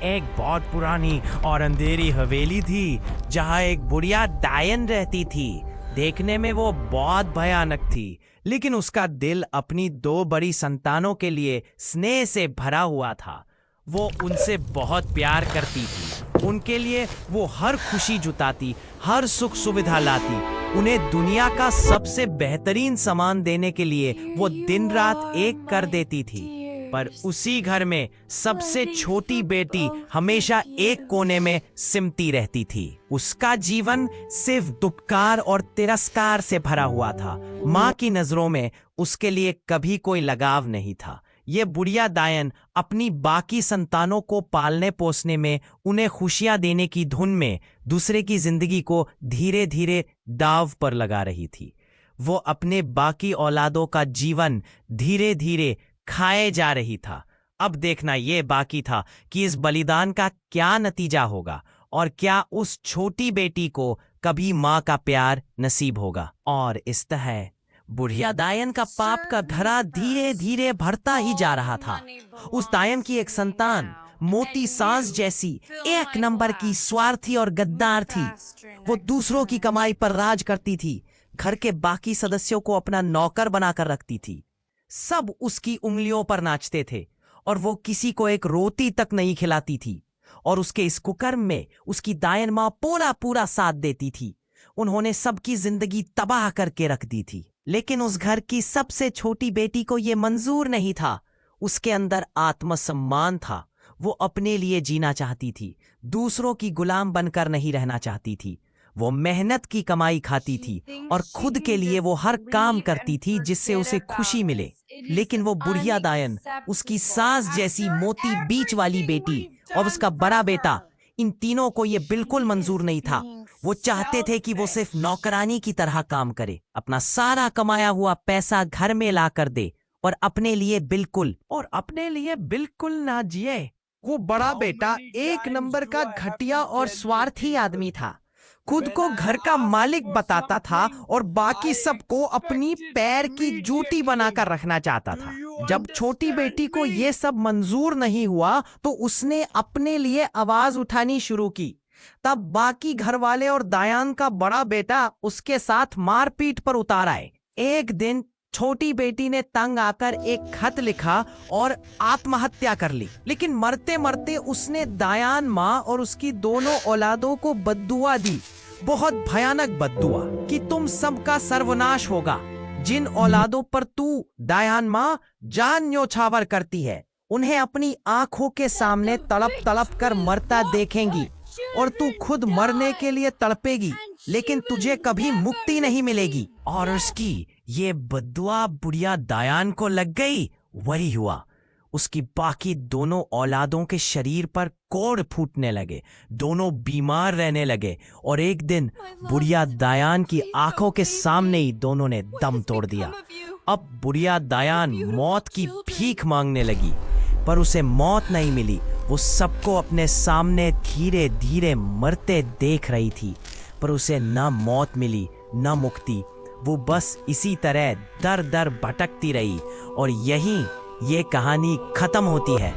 एक बहुत पुरानी और अंधेरी हवेली थी जहाँ एक बुढ़िया डायन रहती थी। देखने में वो बहुत भयानक थी, लेकिन उसका दिल अपनी दो बड़ी संतानों के लिए स्नेह से भरा हुआ था। वो उनसे बहुत प्यार करती थी। उनके लिए वो हर खुशी जुटाती, हर सुख सुविधा लाती। उन्हें दुनिया का सबसे बेहतरीन सामान देने के लिए वो दिन रात एक कर देती थी। पर उसी घर में सबसे छोटी बेटी हमेशा एक कोने में सिमटी रहती थी। उसका जीवन सिर्फ दुत्कार और तिरस्कार से भरा हुआ था। माँ की नजरों में उसके लिए कभी कोई लगाव नहीं था। ये बुढ़िया डायन अपनी बाकी संतानों को पालने पोसने में, उन्हें खुशियां देने की धुन में दूसरे की जिंदगी को धीरे धीरे दांव पर लगा रही थी। वो अपने बाकी औलादों का जीवन धीरे धीरे खाए जा रही था। अब देखना ये बाकी था कि इस बलिदान का क्या नतीजा होगा और क्या उस छोटी बेटी को कभी माँ का प्यार नसीब होगा। और इस तरह बुढ़िया डायन का पाप का घड़ा धीरे धीरे भरता ही जा रहा था। उस डायन की एक संतान मोटी सांस जैसी एक नंबर की स्वार्थी और गद्दार थी। वो दूसरों की कमाई पर राज करती थी, घर के बाकी सदस्यों को अपना नौकर बनाकर रखती थी। सब उसकी उंगलियों पर नाचते थे और वो किसी को एक रोटी तक नहीं खिलाती थी। और उसके इस कुकर्म में उसकी डायन माँ पूरा पूरा साथ देती थी। उन्होंने सबकी जिंदगी तबाह करके रख दी थी। लेकिन उस घर की सबसे छोटी बेटी को यह मंजूर नहीं था। उसके अंदर आत्मसम्मान था। वो अपने लिए जीना चाहती थी, दूसरों की गुलाम बनकर नहीं रहना चाहती थी। वो मेहनत की कमाई खाती थी और खुद के लिए वो हर काम करती थी जिससे उसे खुशी मिले। लेकिन वो बुढ़िया डायन, उसकी सास जैसी मोटी बीच वाली बेटी और उसका बड़ा बेटा, इन तीनों को ये बिल्कुल मंजूर नहीं था। वो चाहते थे कि वो सिर्फ नौकरानी की तरह काम करे, अपना सारा कमाया हुआ पैसा घर में ला कर दे और अपने लिए बिल्कुल ना जिए। वो बड़ा बेटा एक नंबर का घटिया और स्वार्थी आदमी था। खुद को घर का मालिक बताता था और बाकी सबको अपनी पैर की जूती बनाकर रखना चाहता था। जब छोटी बेटी को यह सब मंजूर नहीं हुआ तो उसने अपने लिए आवाज उठानी शुरू की। तब बाकी घर वाले और डायन का बड़ा बेटा उसके साथ मारपीट पर उतर आए। एक दिन छोटी बेटी ने तंग आकर एक खत लिखा और आत्महत्या कर ली। लेकिन मरते मरते उसने डायन माँ और उसकी दोनों औलादों को बद्दुआ दी, बहुत भयानक बद्दुआ, कि तुम सबका सर्वनाश होगा। जिन औलादों पर तू डायन माँ जान न्योछावर करती है, उन्हें अपनी आंखों के सामने तड़प तड़प कर मरता देखेंगी और तू खुद मरने के लिए तड़पेगी, लेकिन तुझे कभी मुक्ति नहीं मिलेगी। और उसकी ये बद्दुआ बुढ़िया डायन को लग गई। वही हुआ, उसकी बाकी दोनों औलादों के शरीर पर कोड़ फूटने लगे, दोनों बीमार रहने लगे और एक दिन बुढ़िया डायन की आंखों के सामने ही दोनों ने दम तोड़ दिया। अब बुढ़िया डायन मौत की भीख मांगने लगी, पर उसे मौत नहीं मिली। वो सबको अपने सामने धीरे धीरे मरते देख रही थी, पर उसे न मौत मिली न मुक्ति। वो बस इसी तरह दर दर भटकती रही और यहीं ये कहानी खत्म होती है।